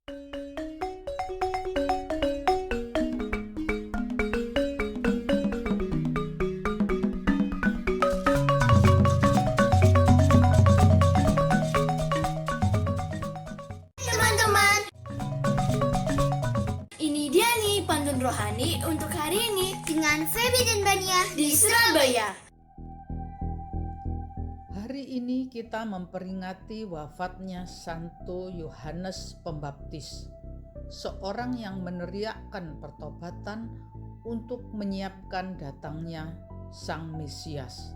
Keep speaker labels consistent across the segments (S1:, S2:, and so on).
S1: Teman-teman, ini dia nih pantun rohani untuk hari ini dengan Feby dan Bania di Surabaya.
S2: Hari ini kita memperingati wafatnya Santo Yohanes Pembaptis, seorang yang meneriakkan pertobatan untuk menyiapkan datangnya Sang Mesias,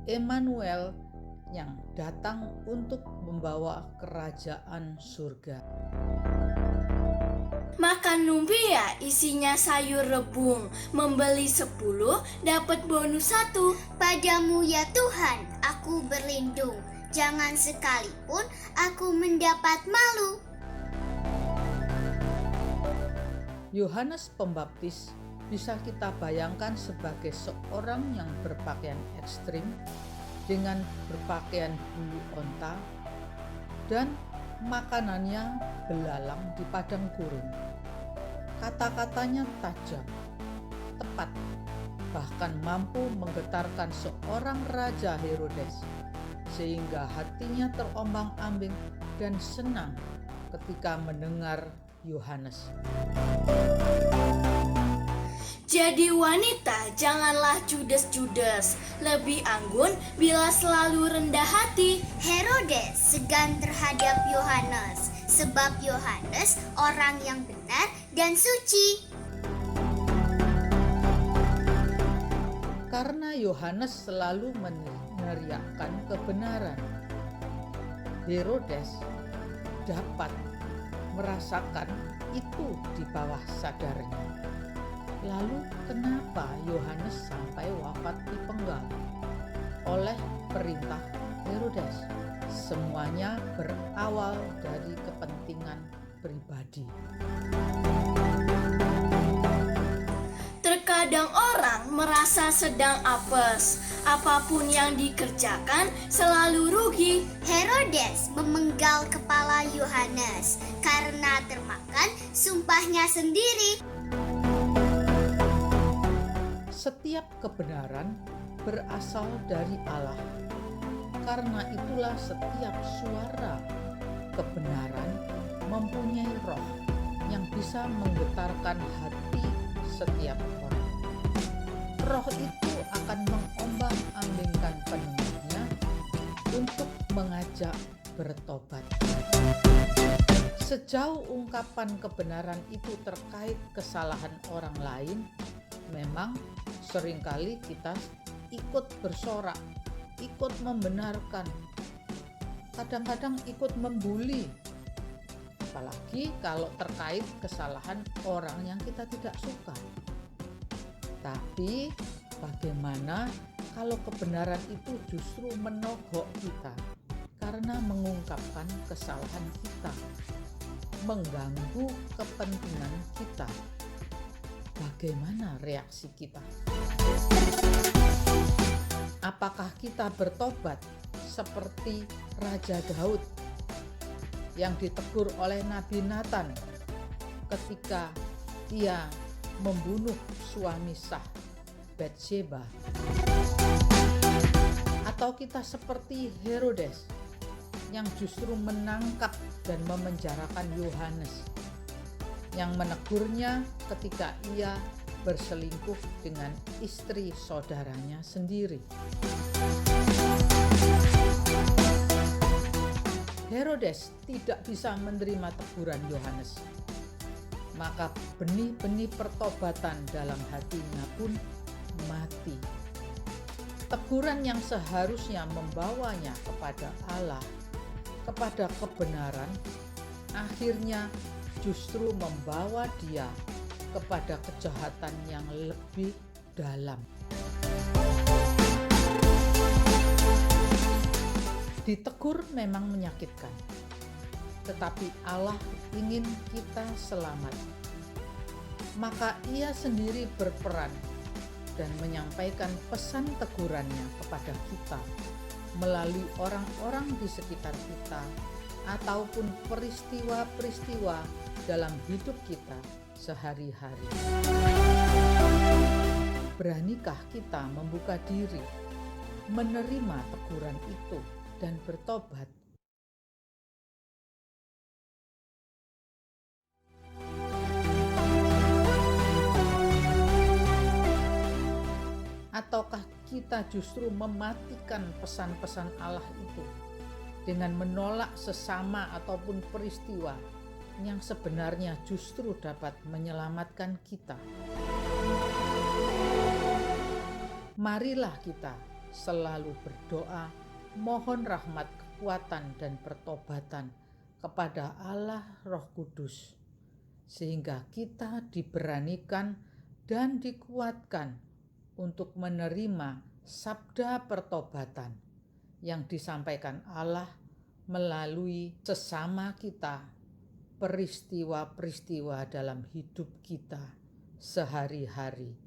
S2: Emmanuel, yang datang untuk membawa kerajaan surga.
S1: Makan lumpia isinya sayur rebung, membeli 10 dapat bonus 1.
S3: Padamu ya Tuhan, aku berlindung, jangan sekalipun aku mendapat malu.
S2: Yohanes Pembaptis bisa kita bayangkan sebagai seorang yang berpakaian ekstrim dengan berpakaian bulu onta dan makanannya belalang di padang gurun. Kata-katanya tajam, tepat, bahkan mampu menggetarkan seorang Raja Herodes, sehingga hatinya terombang-ambing dan senang ketika mendengar Yohanes.
S1: Jadi wanita janganlah judes-judes, lebih anggun bila selalu rendah hati.
S3: Herodes segan terhadap Yohanes, sebab Yohanes orang yang benar dan suci.
S2: Karena Yohanes selalu meneriakkan kebenaran, Herodes dapat merasakan itu di bawah sadarnya. Lalu kenapa Yohanes sampai wafat dipenggal oleh perintah Herodes? Semuanya berawal dari kepentingan pribadi.
S1: Terkadang orang merasa sedang apes, apapun yang dikerjakan selalu rugi.
S3: Herodes memenggal kepala Yohanes karena termakan sumpahnya sendiri.
S2: Setiap kebenaran berasal dari Allah. Karena itulah setiap suara kebenaran mempunyai roh yang bisa menggetarkan hati setiap orang. Roh itu akan mengombang-ambingkan pendengarnya untuk mengajak bertobat. Sejauh ungkapan kebenaran itu terkait kesalahan orang lain, memang seringkali kita ikut bersorak, ikut membenarkan, kadang-kadang ikut membuli, apalagi kalau terkait kesalahan orang yang kita tidak suka. Tapi bagaimana kalau kebenaran itu justru menogok kita karena mengungkapkan kesalahan kita, mengganggu kepentingan kita? Bagaimana reaksi kita? Apakah kita bertobat seperti Raja Daud yang ditegur oleh Nabi Nathan ketika ia membunuh suami sah Batsheba? Atau kita seperti Herodes yang justru menangkap dan memenjarakan Yohanes, yang menegurnya ketika ia berselingkuh dengan istri saudaranya sendiri? Herodes tidak bisa menerima teguran Yohanes, maka benih-benih pertobatan dalam hatinya pun mati. Teguran yang seharusnya membawanya kepada Allah, kepada kebenaran, akhirnya justru membawa dia kepada kejahatan yang lebih dalam. Ditegur memang menyakitkan, tetapi Allah ingin kita selamat. Maka ia sendiri berperan dan menyampaikan pesan tegurannya kepada kita melalui orang-orang di sekitar kita ataupun peristiwa-peristiwa dalam hidup kita sehari-hari. Beranikah kita membuka diri, menerima teguran itu, dan bertobat? Ataukah kita justru mematikan pesan-pesan Allah itu dengan menolak sesama ataupun peristiwa yang sebenarnya justru dapat menyelamatkan kita? Marilah kita selalu berdoa, mohon rahmat, kekuatan, dan pertobatan kepada Allah Roh Kudus, sehingga kita diberanikan dan dikuatkan untuk menerima sabda pertobatan yang disampaikan Allah melalui sesama kita, peristiwa-peristiwa dalam hidup kita sehari-hari.